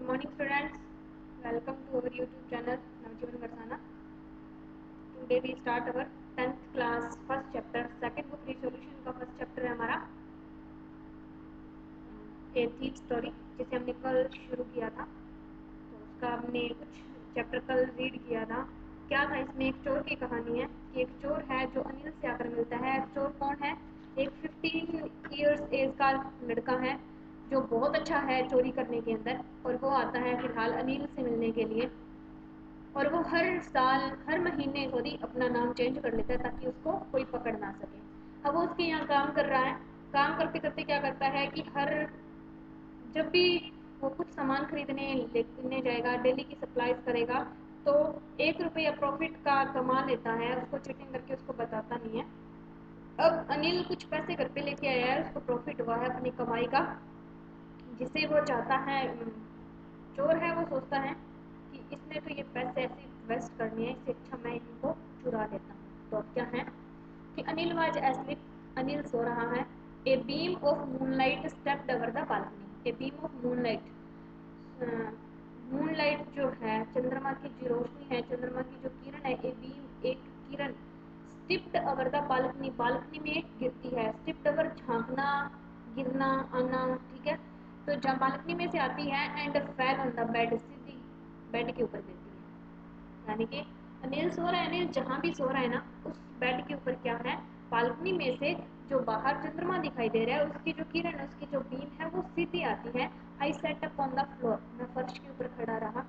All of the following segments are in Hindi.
Good morning students, welcome to our YouTube channel Navjeevan Varsana. Today we start our 10th class first chapter, second book resolution का first chapter है हमारा ए थीफ स्टोरी, जिसे हमने कल शुरू किया था। तो उसका हमने कुछ चैप्टर कल रीड किया था। क्या था इसमें? एक चोर की कहानी है कि एक चोर है जो अनिल से आकर मिलता है। चोर कौन है? एक 15 इयर्स एज का लड़का है जो बहुत अच्छा है चोरी करने के अंदर, और वो आता है फिलहाल अनिल से मिलने के लिए। और वो हर साल हर महीने अपना नाम चेंज कर लेता है ताकि उसको कोई पकड़ ना सके। अब वो उसके यहाँ काम कर रहा है। काम करते करते क्या करता है कि जब भी वो कुछ सामान खरीदने जाएगा, डेली की सप्लाईज करेगा, तो 1 रुपया प्रॉफिट का कमा लेता है। उसको चीटिंग करके उसको बताता नहीं है। अब अनिल कुछ पैसे घर पे लेके आया है, उसको प्रॉफिट हुआ है अपनी कमाई का, जिसे वो चाहता है। चोर है, वो सोचता है कि इसने तो ये पैसे ऐसे इन्वेस्ट करने हैं, इससे अच्छा मैं इनको चुरा लेता हूँ। तो अब क्या है कि अनिल वाज एस्लीप, अनिल सो रहा है। A beam of moonlight stepped over the balcony. A beam of moonlight, moonlight जो है चंद्रमा की जो रोशनी है, चंद्रमा की जो किरण है, ए बीम एक किरण striped over the balcony, balcony में गिरती है। स्टिप्ड ओवर झांकना, गिरना, आना, ठीक है। तो जब बालकनी में से आती है and fell on the bed, Sidhi bed के ऊपर गिरती है। यानी कि अनिल सो रहा है, अनिल जहाँ भी सो रहा है ना, उस बेड के ऊपर क्या है, बालकनी में से जो बाहर चंद्रमा दिखाई दे रहा है, उसकी जो किरण है, उसकी जो बीम है, वो सीधी आती है। I set up on the floor, मैं फर्श के ऊपर खड़ा रहा।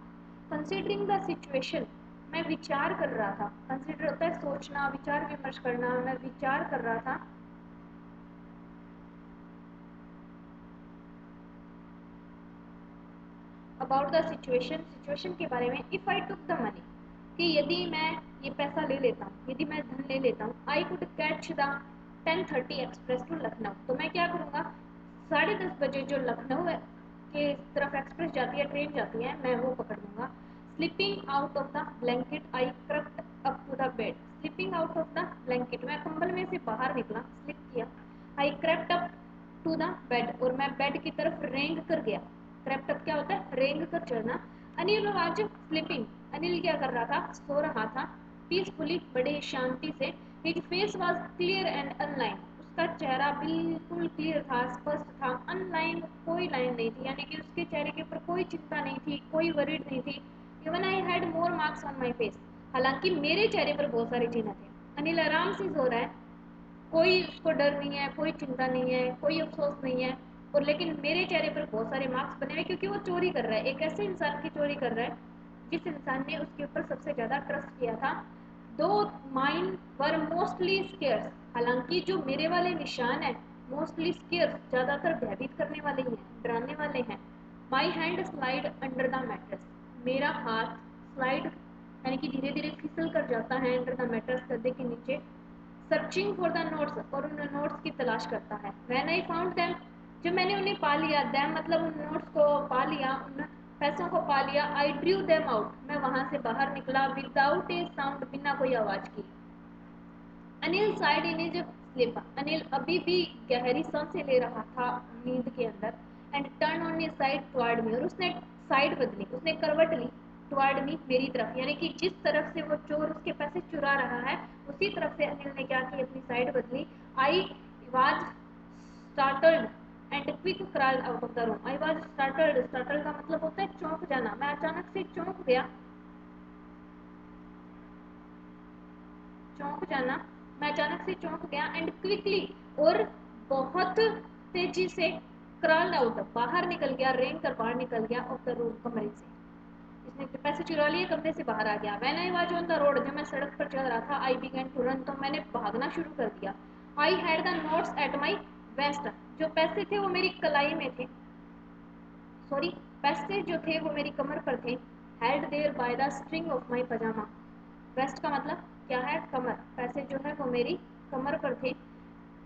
कंसिडरिंग द सिचुएशन, मैं विचार कर रहा था। कंसिडर होता है सोचना, विचार विमर्श करना। मैं विचार कर रहा था अबाउट द सिचुएशन, सिचुएशन के बारे में। If I took the money, कि यदि मैं ये पैसा ले लेता हूँ, यदि मैं धन ले लेता हूँ, I could catch the 10:30 express to Lucknow, तो मैं क्या करूँगा, 10:30 बजे जो लखनऊ के तरफ एक्सप्रेस जाती है, ट्रेन जाती है, मैं वो पकड़ लूँगा। Slipping out of the blanket I crept up to the bed. Slipping out of the blanket, मैं कंबल में से बाहर निकला, स्लिप किया। I crept up to the bed, और मैं बेड की तरफ रेंग कर गया। crept up क्या होता है? रेंग कर चढ़ना। अनिल वाज स्लीपिंग, अनिल क्या कर रहा था? सो रहा था। पीसफुली, बड़े शांति से। His face was clear and online, उसका चेहरा बिल्कुल क्लियर था, स्पष्ट था। अनलाइन, कोई लाइन नहीं थी, यानी कि उसके चेहरे के ऊपर कोई चिंता नहीं थी, कोई वरीड नहीं थी। Even I had more marks on my face, हालांकि मेरे चेहरे पर बहुत सारे चिन्ह थे। अनिल आराम से सो रहा है, कोई उसको डर नहीं है, कोई चिंता नहीं है, कोई अफसोस नहीं है। और लेकिन मेरे चेहरे पर बहुत सारे मार्क्स बने हुए, क्योंकि वो चोरी कर रहा है, एक ऐसे इंसान की चोरी कर रहा है जिस इंसान ने उसके ऊपर सबसे ज्यादा ट्रस्ट किया था। दो माइन वर मोस्टली स्केयर्स, हालांकि जो मेरे वाले निशान है, मोस्टली स्केयर्स, ज्यादातर भयभीत करने वाले ही हैं, डराने वाले हैं। My hand slide under the mattress, मेरा हाथ स्लाइड यानी कि धीरे धीरे फिसल कर जाता है अंडर द मैट्रेस, गद्दे के नीचे। सर्चिंग फॉर द नोट्स, और उन नोट्स की तलाश करता है। व्हेन आई फाउंड देम, जब मैंने उन्हें पा लिया, देम मतलब उन नोट्स को पा लिया, उन पैसों को पा लिया। आई ड्रू देम आउट, मैं वहां से बाहर निकला। विदाउट ए साउंड, बिना कोई आवाज की। Anil side in is sleep, Anil अभी भी गहरी सांसें ले रहा था नींद के अंदर। And turn on a side toward me, और उसने साइड बदली, उसने करवट ली। टुवर्ड मी, मेरी तरफ, यानी कि जिस तरफ से वो चोर उसके पैसे चुरा रहा है, उसी तरफ से अनिल ने क्या की, अपनी साइड बदली। I was startled and quick crawl out of the room. I was startled, startled का मतलब होता है चौंक जाना। मैं अचानक से चौंक गया, चौंक जाना, मैं अचानक से चौंक गया। एंड क्विकली, और बहुत तेजी से, क्रॉल आउट, बाहर निकल गया, रेंग कर बाहर निकल गया, ऑफ द रूम, कमरे से। इसने पैसे चुरा लिए, कमरे से बाहर आ गया। When I was on the road, जब मैं सड़क पर चल रहा था, आई बिगन टू रन, तो मैंने भागना शुरू कर दिया। I had the notes at my waste, जो पैसे थे वो मेरी कलाई में थे, सॉरी, पैसे जो थे वो मेरी कमर पर थे। Held there by the string of my pyjama, waist का मतलब क्या है? कमर। पैसे जो है वो मेरी कमर पर थे।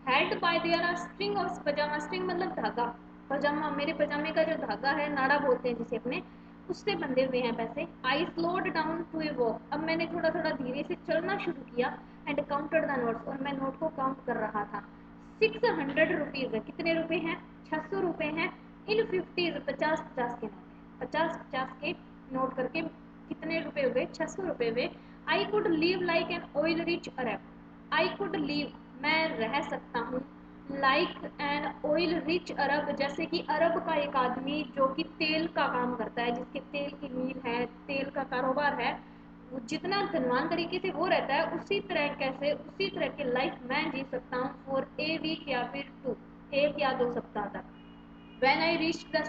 Held by there string of pyjama, string मतलब धागा, पजामा, मेरे पजामे का जो धागा है, नाड़ा बोलते हैं जिसे अपने, उससे बंधे हुए हैं पैसे। I slowed down to a walk, अब मैंने थोड़ा थोड़ा धीरे से चलना शुरू किया। एंड काउंटेड द नोट्स, और मैं नोट को काउंट कर रहा था। 600 रुपीज, कितने रुपए हैं? 600 रुपए हैं। इन 50, 50 50 के नोट, 50-50 के नोट करके कितने रुपए हुए, 600 रुपए हुए। I could live like an oil rich Arab, I could live मैं रह सकता हूँ, लाइक एन ऑयल रिच अरब जैसे कि अरब का एक आदमी जो कि तेल का काम करता है, जिसके तेल की मील है, तेल का कारोबार है, वो जितना धनवान तरीके से वो रहता है उसी तरह की लाइफ मैं जी सकता हूँ फॉर ए वीक या फिर 2, 1 या 2 सप्ताह तक। When I reached the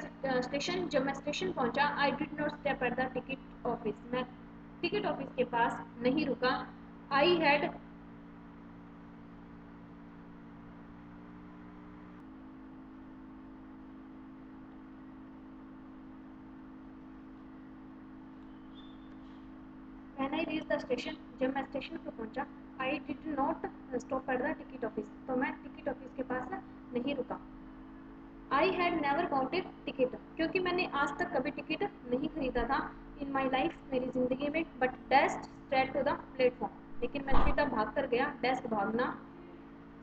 station, जब मैं स्टेशन पहुंचा, I did not step at the ticket office, मैं टिकट ऑफिस के पास नहीं रुका। I had When I reached the station, जब मैं स्टेशन पर पहुंचा, I did not stop at the ticket office, तो मैं टिकट ऑफिस के पास नहीं रुका। I had never bot A ticket, क्योंकि मैंने आज तक कभी टिकट नहीं खरीदा था इन माई लाइफ, मेरी ज़िंदगी में। But dashed straight to the platform, लेकिन मैं सीधा भाग कर गया, डैस्ट भागना,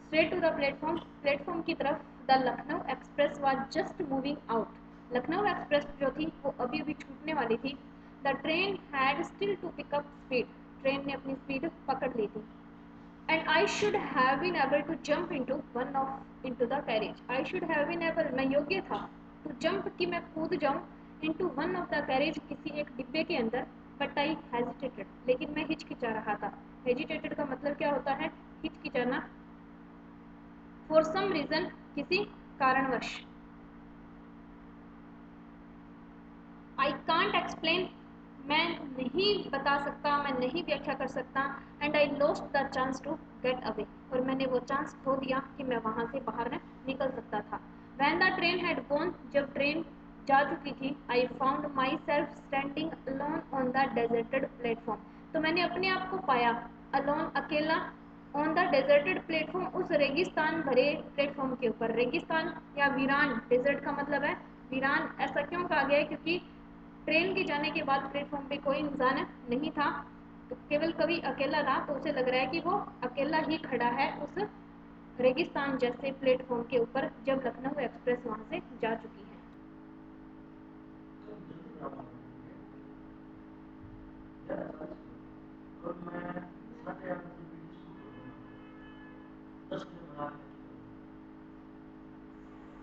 straight to the platform, platform की तरफ। The Lucknow express was just moving out, Lucknow express जो थी वो अभी अभी छूटने वाली थी। The train had still to pick up speed, train ने अपनी स्पीड पकड़ ली थी। And I should have been able to jump into the carriage. I should have been able, मैं योग्य था to jump कि मैं कूद जाऊं into one of the carriage, किसी एक डिब्बे के अंदर। But I hesitated, लेकिन मैं हिचकिचा रहा था। Hesitated का मतलब क्या होता है? हिचकिचाना। For some reason, किसी कारणवश। I can't explain, मैं नहीं बता सकता, मैं नहीं व्याख्या कर सकता। And I lost the chance to get away, और मैंने वो चांस खो दिया कि मैं वहाँ से बाहर निकल सकता था। When the train had gone, जब ट्रेन जा चुकी थी, I found my self standing alone on the deserted platform, तो मैंने अपने आप को पाया अलोन, अकेला, ऑन द डेजर्टेड प्लेटफॉर्म, उस रेगिस्तान भरे प्लेटफॉर्म के ऊपर। रेगिस्तान या वीरान, डेजर्ट का मतलब है वीरान, ऐसा क्यों कहा गया है? क्योंकि ट्रेन के जाने के बाद प्लेटफॉर्म पे कोई इंसान नहीं था, तो केवल कभी अकेला था, तो उसे लग रहा है कि वो अकेला ही खड़ा है उस रेगिस्तान जैसे प्लेटफॉर्म के ऊपर, जब लखनऊ एक्सप्रेस वहां से जा चुकी है।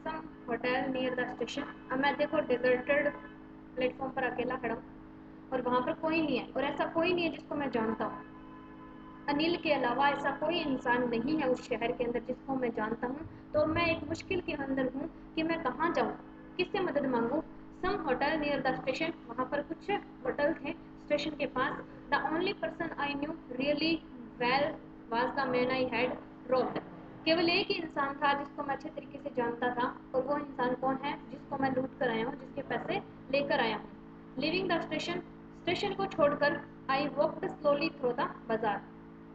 सम होटल नियर द स्टेशन, अब मैं देखो डिजर्टेड प्लेटफॉर्म पर अकेला खड़ा हूँ और वहां पर कोई नहीं है, और ऐसा कोई नहीं है जिसको मैं जानता हूँ। अनिल के अलावा ऐसा कोई इंसान नहीं है उस शहर के अंदर जिसको मैं जानता हूँ। तो मैं एक मुश्किल के अंदर हूँ कि मैं कहाँ जाऊँ, किससे मदद मांगूँ। Some hotel near the station, वहाँ पर कुछ होटल थे स्टेशन के पास। The only person I knew really well was the man I had robbed, केवल एक ही इंसान था जिसको मैं अच्छे तरीके से जानता था, और वो इंसान कौन है? जिसको मैं लूट कर आया हूँ, जिसके पैसे लेकर आया हूँ। लिविंग द स्टेशन, स्टेशन को छोड़कर, I walked slowly through the bazaar,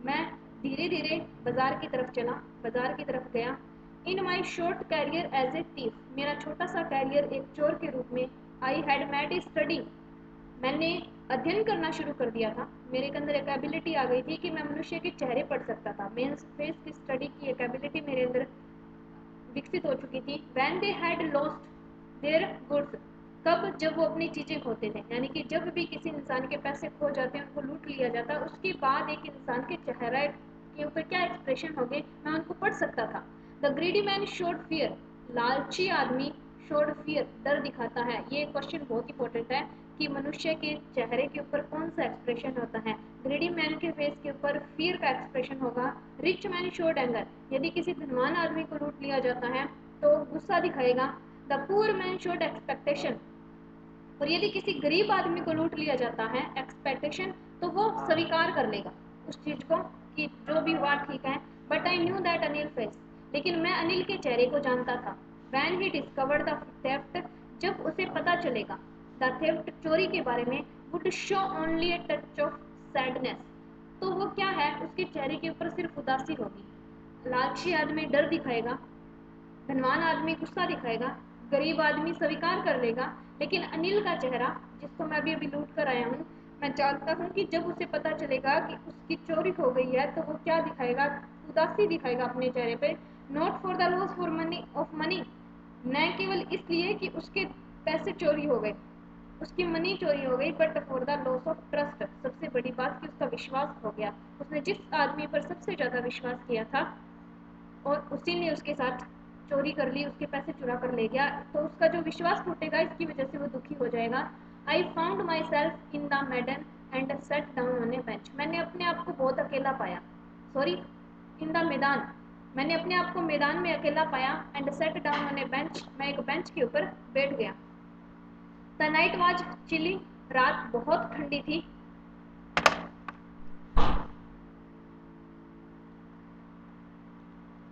मैं धीरे धीरे बाजार की तरफ चला, बाजार की तरफ गया। In my short career as a thief, मेरा छोटा सा कैरियर एक चोर के रूप में। I had made a study, मैंने अध्ययन करना शुरू कर दिया था, मेरे के अंदर एक एबिलिटी आ गई थी कि मैं मनुष्य के चेहरे पढ़ सकता था। मेन फेस की स्टडी की एक एबिलिटी मेरे अंदर विकसित हो चुकी थी। When they had lost their goods, कब? जब वो अपनी चीजें खोते थे, यानी कि जब भी किसी इंसान के पैसे खो जाते हैं, उनको लूट लिया जाता है, उसके बाद एक इंसान के चेहरे के ऊपर क्या एक्सप्रेशन हो गए, मैं उनको पढ़ सकता था। The greedy man showed fear, लालची आदमी शोड फियर, डर दिखाता है। ये क्वेश्चन बहुत इंपॉर्टेंट है कि मनुष्य के चेहरे के ऊपर कौन सा एक्सप्रेशन होता है। ग्रीडी मैन के फेस के ऊपर फियर का एक्सप्रेशन होगा। रिच मैन शोड एंगर, यदि किसी धनवान आदमी को लूट लिया जाता है तो गुस्सा दिखाएगा। The poor man showed expectation, और यदि किसी गरीब आदमी को लूट लिया जाता है, एक्सपेक्टेशन, तो वो स्वीकार कर लेगा उस चीज को कि जो भी हुआ ठीक है। But I knew that Anil face, लेकिन मैं अनिल के चेहरे को जानता था। When he discovered the theft, जब उसे पता चलेगा द थेफ्ट, चोरी के बारे में, would show only a touch of sadness, तो वो क्या है, उसके चेहरे के ऊपर सिर्फ उदासी होगी। लालची आदमी डर दिखाएगा, धनवान आदमी गुस्सा दिखाएगा, गरीब आदमी स्वीकार कर लेगा। लेकिन अनिल का चेहरा, जिसको मैं अभी अभी लूट कर आया हूँ, मैं जानता हूँ कि जब उसे पता चलेगा कि उसकी चोरी हो गई है तो वो क्या दिखाएगा, उदासी दिखाएगा अपने चेहरे पे। Not for the loss of money, न केवल इसलिए कि उसके पैसे चोरी हो गए, उसकी मनी चोरी हो गई, but for the loss of trust, सबसे बड़ी बात कि उसका विश्वास खो गया। उसने जिस आदमी पर सबसे ज़्यादा विश्वास किया था और उसी ने उसके साथ चोरी कर ली, उसके पैसे चुरा कर ले गया, तो उसका जो विश्वास टूटेगा, इसकी वजह से वो दुखी हो जाएगा। I found my self in the मैडन and sat down on A bench. मैंने अपने आप को बहुत अकेला पाया, सॉरी, इन द मैदान, मैंने अपने आप को मैदान में अकेला पाया। And sat down on A bench, मैं एक बेंच के ऊपर बैठ गया। द नाइट वॉज चिली, रात बहुत ठंडी थी।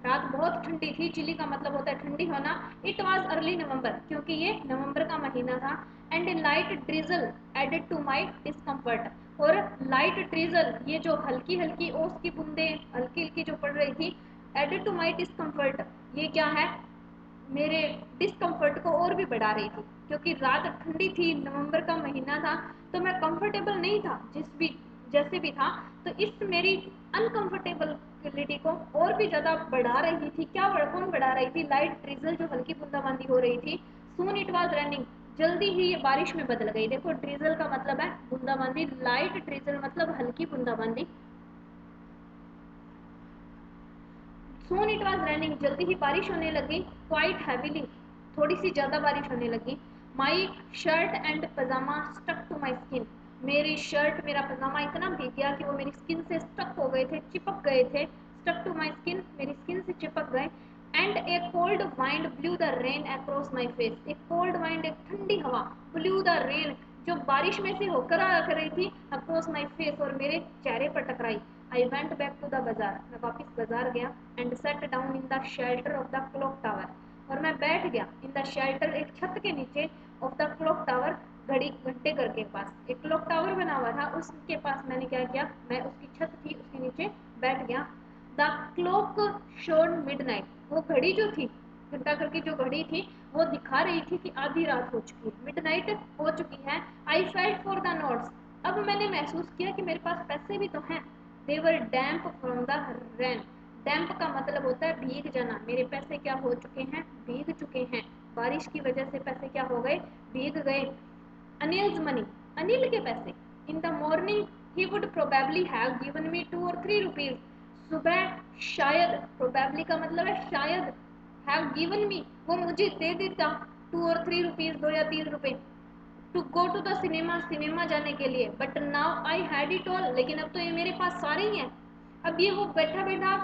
रात बहुत ठंडी थी, चिली का मतलब होता है ठंडी होना। इट वॉज अर्ली नवंबर, क्योंकि ये नवंबर का महीना था। And a light drizzle added to my discomfort, और लाइट ड्रिजल, ये जो हल्की हल्की ओस की बूंदे हल्की हल्की जो पड़ रही थी, एडेड टू माई डिस्कम्फर्ट, ये क्या है, मेरे डिस्कम्फर्ट को और भी बढ़ा रही थी। क्योंकि रात ठंडी थी, नवंबर का महीना था, तो मैं कंफर्टेबल नहीं था जिस भी जैसे भी था, तो इस मेरी अनकंफर्टेबिलिटी को और भी ज़्यादा बढ़ा रही थी। क्या कौन बढ़ा रही थी, लाइट ड्रिजल, जो हल्की बूंदाबांदी हो रही थी। सून इट वॉज रनिंग, जल्दी ही ये बारिश में बदल गई। देखो, ड्रिजल का मतलब है बूंदाबांदी, लाइट ड्रिजल मतलब हल्की बूंदाबांदी। सून इट वॉज रैनिंग, जल्दी ही बारिश होने लगी। क्वाइट हैवीली, थोड़ी सी ज़्यादा बारिश होने लगी। My shirt and pyjama stuck to my skin, मेरी शर्ट मेरा पजामा इतना भीग गया कि वो मेरी स्किन से स्टक हो गए थे, चिपक गए थे। स्टक टू माई स्किन, मेरी स्किन से चिपक गए। And A cold wind blue the rain across my face, एक कोल्ड वाइंड, एक ठंडी हवा, ब्लू द रेन, जो बारिश में से होकर आ कर रही थी, अक्रॉस माई फेस, और मेरे चेहरे पर टकराई। I went back to the bazaar, मैं वापस बाजार गया। And sat down in the shelter of the clock tower, और मैं बैठ गया इन द शेल्टर, एक छत के नीचे, ऑफ द क्लॉक टावर, घड़ी घंटे घर के पास एक क्लॉक टावर बना हुआ था, उसके पास मैंने क्या किया, मैं उसकी छत थी उसके नीचे बैठ गया। द क्लॉक शोड मिडनाइट, वो घड़ी जो थी, घंटा घर की जो घड़ी थी, वो दिखा रही थी कि आधी रात हो चुकी है, मिडनाइट हो चुकी है। I felt for the notes, अब मैंने महसूस किया कि मेरे पास पैसे भी तो हैं। दे वर डैम्प फ्रॉम द रैन, डैम्प का मतलब होता है भीग जाना। मेरे पैसे क्या हो चुके हैं, भीग चुके हैं, बारिश की वजह से पैसे क्या हो गए, भीग गए। अनिल्स मनी, अनिल के पैसे। In the morning he would probably have given me 2 or 3 rupees, सुबह शायद, प्रोबेबली का मतलब है शायद, हैव गिवन मी, वो मुझे दे देता 2 or 3 रुपीज, 2 या 3 रुपए, to go to the cinema, cinema जाने के लिए। But now I had it all, लेकिन अब तो ये मेरे पास सारे ही हैं। अब ये वो बैठा बैठा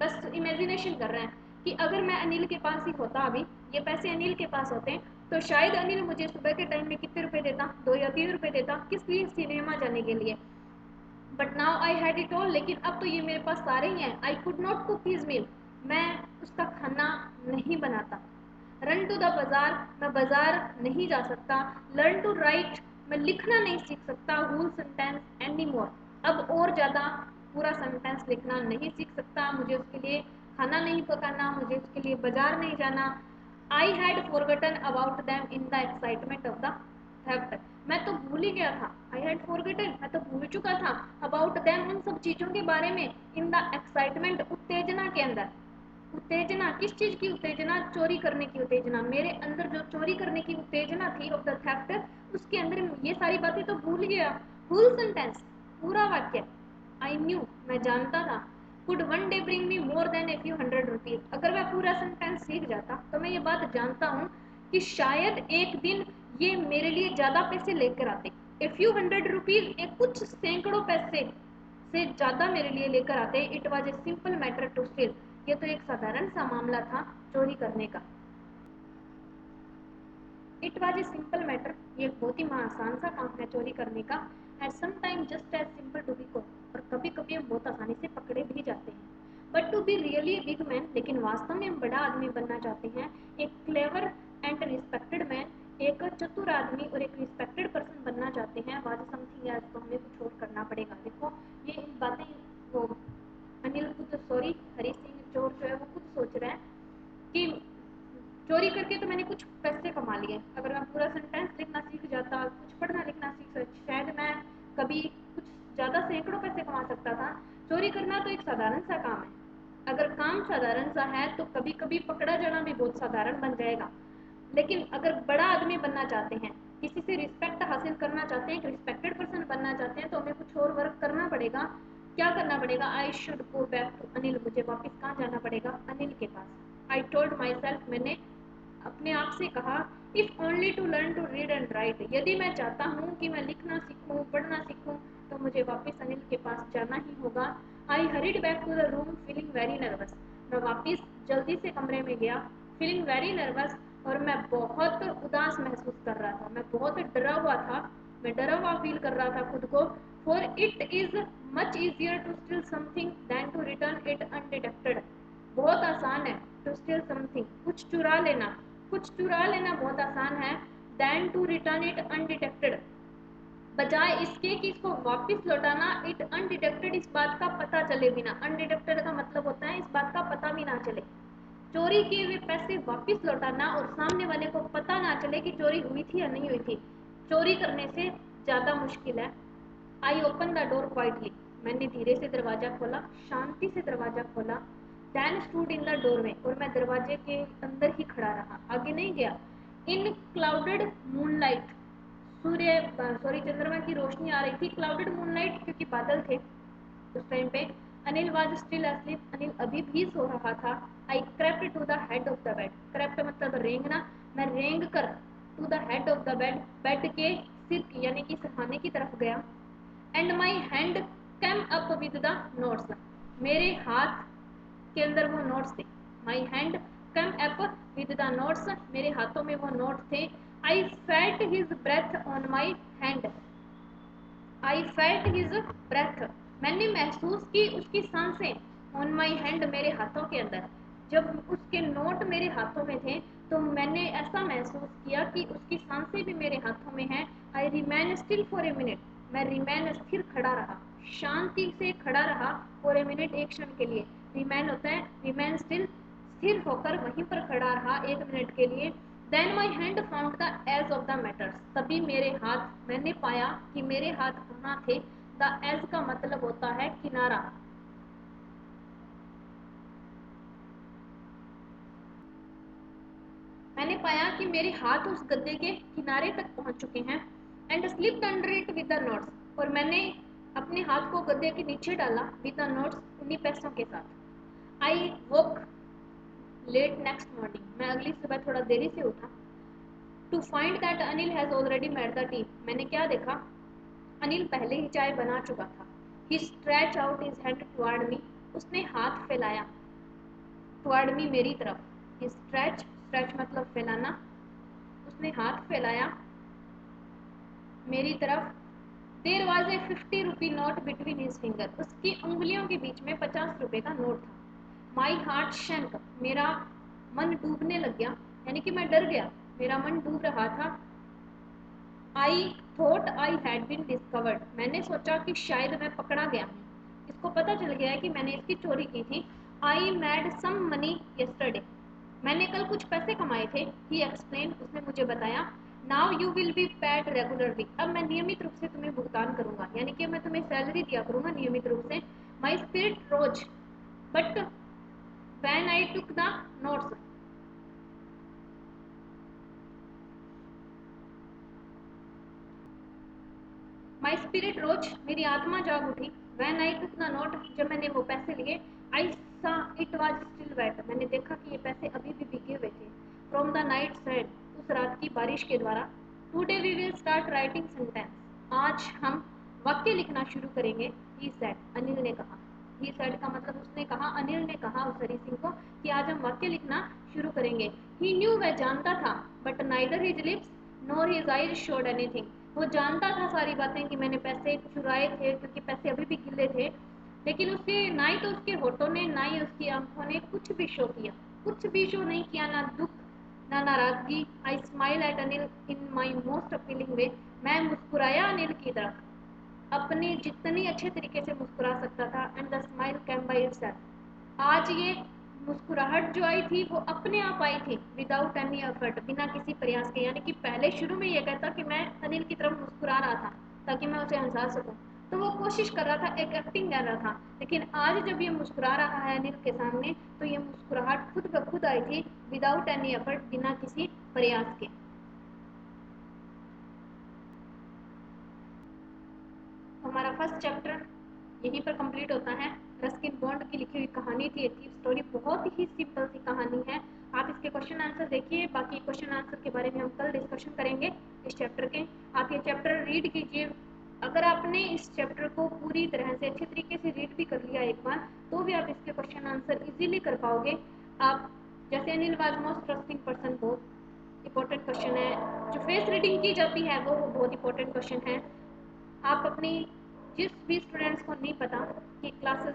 बस इमेजिनेशन कर रहे हैं कि अगर मैं अनिल के पास ही होता, अभी ये पैसे अनिल के पास होते, तो शायद अनिल मुझे सुबह के टाइम में कितने रुपए देता, 2 या 3 रुपए देता, किस लिए, सिनेमा जाने के लिए। But now I had it all, लेकिन अब तो ये मेरे पास सारे ही हैं। I could not cook his meal, मैं उसका खाना नहीं बनाता। रन टू द बाजार, मैं बाजार नहीं जा सकता। लर्न टू राइट, मैं लिखना नहीं सीख सकता। होल सेंटेंस एनी मोर, अब और ज़्यादा पूरा सेंटेंस लिखना नहीं सीख सकता। मुझे उसके लिए खाना नहीं पकाना, मुझे उसके लिए बाजार नहीं जाना। I had forgotten about them in the excitement of the theft, मैं तो भूल ही गया था। आई हैड फॉरगटन, मैं तो भूल चुका था। अबाउट दैम, उन सब चीज़ों के बारे में। इन द एक्साइटमेंट, उत्तेजना के अंदर। उत्तेजना, किस चीज़ की उत्तेजना, चोरी करने की उत्तेजना। मेरे अंदर जो चोरी करने की उत्तेजना थी ऑफ द थेफ्ट, उसके अंदर ये सारी बातें तो भूल गया। फुल सेंटेंस, पूरा वाक्य। आई न्यू, मैं जानता था। Could one day bring me more than a few 100 rupees, अगर मैं पूरा सेंटेंस सीख जाता तो मैं ये बात जानता हूँ कि शायद एक दिन ये मेरे लिए ज़्यादा पैसे लेकर आते। ए फ्यू 100 रुपीज, एक कुछ सैकड़ों पैसे से ज़्यादा मेरे लिए लेकर आते। It was a simple matter to steal, ये तो एक साधारण सा मामला था चोरी करने का। It was a simple matter, ये एक बहुत ही आसान सा काम है चोरी करने का। At some time just as simple to be caught, और कभी कभी हम बहुत आसानी से पकड़े भी जाते हैं। But to be really big man, लेकिन वास्तव में हम बड़ा आदमी बनना चाहते हैं, एक क्लेवर एंड रिस्पेक्टेड मैन, एक चतुर आदमी और एक रिस्पेक्टेड पर्सन बनना चाहते हैं, वाज समथिंग एज, तो हमें कुछ और करना पड़ेगा। देखो, ये बातें वो अनिल खुद, सॉरी हरी सिंह चोर जो है वो खुद सोच रहे हैं कि चोरी करके तो मैंने कुछ पैसे कमा लिए, अगर मैं पूरा सेंटेंस लिखना सीख जाता, कुछ पढ़ना लिखना सीख, शायद मैं कभी कुछ ज़्यादा सैकड़ों पैसे कमा सकता था। चोरी करना तो एक साधारण सा काम है, अगर काम साधारण सा है तो कभी कभी पकड़ा जाना भी बहुत साधारण बन जाएगा। लेकिन अगर बड़ा आदमी बनना चाहते हैं किसी से रिस्पेक्ट हासिल करना चाहते हैं, एक रिस्पेक्टेड पर्सन बनना चाहते हैं, तो हमें कुछ और वर्क करना पड़ेगा। क्या करना पड़ेगा? I should go back to Anil, मुझे वापस कहाँ जाना पड़ेगा? अनिल के पास। आई टोल्ड माई सेल्फ, मैंने अपने आप से कहा, if only to learn to read and write, यदि मैं चाहता हूँ कि मैं लिखना सीखूँ, पढ़ना सीखूँ, तो मुझे वापस अनिल के पास जाना ही होगा। I hurried back to the room feeling very nervous, मैं वापस जल्दी से कमरे में गया, फीलिंग वेरी नर्वस, और मैं बहुत उदास महसूस कर रहा था, मैं बहुत डरा हुआ था, मैं डरा हुआ फील कर रहा था खुद को। For it is much easier to steal something than to return it undetected, बहुत आसान है टू स्टील समथिंग, कुछ चुरा लेना, कुछ चुरा लेना बहुत आसान है, than to return it undetected, बजाय इसके कि इसको वापस लौटाना, इट अनडिटेक्टेड, इस बात का पता चले बिना। अनडिटेक्टेड का मतलब होता है इस बात का पता भी ना चले। चोरी किए हुए पैसे वापस लौटाना और सामने वाले को पता ना चले कि चोरी हुई थी या नहीं हुई थी, चोरी करने से ज़्यादा मुश्किल है। I open the door quietly, मैंने धीरे से दरवाजा खोला, शांति से दरवाजा खोला। Then stood in the doorway, और मैं दरवाजे के अंदर ही खड़ा रहा, आगे नहीं गया। इन क्लाउडेड मूनलाइट, सूर्य सॉरी चंद्रमा की रोशनी आ रही थी, क्लाउडेड मूनलाइट क्योंकि बादल थे उस टाइम पे। Anil was still asleep, Anil अभी भी सो रहा था। I crept to the head of the bed, crept मतलब रेंगना, मैं रेंग कर to the head of the bed, bed के सिर की यानी कि सरहाने की तरफ गया। And my hand came up with the notes, मेरे हाथ के अंदर वो नोट्स थे। My hand came up with the notes, मेरे हाथों में वो नोट थे। I felt his breath on my hand, I felt his breath, मैंने महसूस की उसकी सांसें, ऑन माई हैंड, मेरे हाथों के अंदर। जब उसके नोट मेरे हाथों में थे तो मैंने ऐसा महसूस किया कि उसकी सांसें भी मेरे हाथों में हैं। I remain still for a minute, मैं रिमेन स्थिर खड़ा रहा, शांति से खड़ा रहा फॉर ए मिनट, एक क्षण के लिए। रिमेन होता है रिमेन स्टिल, स्थिर होकर वहीं पर खड़ा रहा एक मिनट के लिए। Then my hand found the edge of the mattress, तभी मेरे हाथ, मैंने पाया कि मेरे हाथ कहाँ थे। द एज का मतलब होता है किनारा। मैंने पाया कि मेरे हाथ उस गद्दे के किनारे तक पहुंच चुके हैं। And slipped under it with the notes, और मैंने अपने हाथ को गद्दे के नीचे डाला विद द नोट्स, उन्हीं पैसों के साथ। I woke late next morning, मैं अगली सुबह थोड़ा देरी से उठा। To find that Anil has already made the tea, मैंने क्या देखा? अनिल पहले ही चाय बना चुका था। He stretch out his hand toward me, उसने हाथ फैलाया टुवर्ड मी, मेरी तरफ। ही स्ट्रेच, स्ट्रेच मतलब फैलाना, उसने हाथ फैलाया मेरी तरफ। There was a 50 rupee note between his finger, उसकी उंगलियों के बीच में 50 रुपए का नोट था। माई हार्ट शैंक, मेरा मन डूबने लग गया, यानी कि मैं डर गया, मेरा मन डूब रहा था। I thought I had been discovered, मैंने सोचा कि शायद मैं पकड़ा गया हूँ, इसको पता चल गया है कि मैंने इसकी चोरी की थी। आई मैड सम मनी यस्टरडे, मैंने कल कुछ पैसे कमाए थे। ही एक्सप्लेन, उसने मुझे बताया। Now you will be paid regularly, अब मैं नियमित रूप से तुम्हें भुगतान करूंगा, यानी कि मैं तुम्हें सैलरी दिया करूंगा नियमित रूप से। My spirit rose but when I took the notes, my spirit rose, मेरी आत्मा जाग उठी। When I took the note, जब मैंने वो पैसे लिए। आई सा इट वॉज स्टिल वेट, मैंने देखा कि ये पैसे अभी भी भीगे हुए थे। फ्रॉम द नाइट सेड, उस रात की बारिश के द्वारा। Today we will start writing sentence, आज हम वाक्य लिखना शुरू करेंगे। ही सेड, अनिल ने कहा। ही सेड का मतलब उसने कहा, अनिल ने कहा उस हरी सिंह को कि आज हम वाक्य लिखना शुरू करेंगे। ही न्यू, वह जानता था, but neither his lips NOR his eyes showed anything, वो जानता था सारी बातें कि मैंने पैसे चुराए थे, क्योंकि पैसे अभी भी गिले थे, लेकिन उसके ना ही तो उसके होठों ने ना ही उसकी आंखों ने कुछ भी शो किया, कुछ भी शो नहीं किया, ना दुख ना नाराजगी। I smile at Anil in my most appealing way, मैं मुस्कुराया अनिल की तरफ अपने जितनी अच्छे तरीके से मुस्कुरा सकता था। And the smile came by itself, आज ये मुस्कुराहट जो आई थी वो अपने आप आई थी, विदाउट एनी एफर्ट, बिना किसी प्रयास के। यानी कि पहले शुरू में ये कहता कि मैं अनिल की तरफ मुस्कुरा रहा था ताकि मैं उसे हंसा सकूं, तो वो कोशिश कर रहा था, एक एक्टिंग कर रहा था। लेकिन आज जब ये मुस्कुरा रहा है अनिल के सामने, तो ये मुस्कुराहट खुद ब खुद आई थी, विदाउट एनी एफर्ट, बिना किसी प्रयास के। फर्स्ट चैप्टर यहीं पर कंप्लीट होता है। रस्किन बॉन्ड की लिखी हुई कहानी थी, एक स्टोरी, बहुत ही सिंपल सी कहानी है। आप इसके क्वेश्चन आंसर देखिए, बाकी क्वेश्चन आंसर के बारे में हम कल डिस्कशन करेंगे इस चैप्टर के। आप ये चैप्टर रीड कीजिए। अगर आपने इस चैप्टर को पूरी तरह से अच्छे तरीके से रीड भी कर लिया एक बार, तो भी आप इसके क्वेश्चन आंसर इजीली कर पाओगे। आप जैसे Anil was most trusting person, बहुत इंपॉर्टेंट क्वेश्चन है। जो फेस रीडिंग की जाती है वो बहुत इंपॉर्टेंट क्वेश्चन है। आप अपनी जिस भी स्टूडेंट्स को नहीं पता कि क्लासेस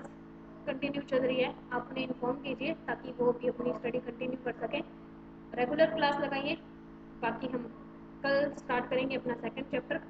कंटिन्यू चल रही है, आप उन्हें इन्फॉर्म कीजिए ताकि वो भी अपनी स्टडी कंटिन्यू कर सकें। रेगुलर क्लास लगाइए। बाकी हम कल स्टार्ट करेंगे अपना सेकंड चैप्टर।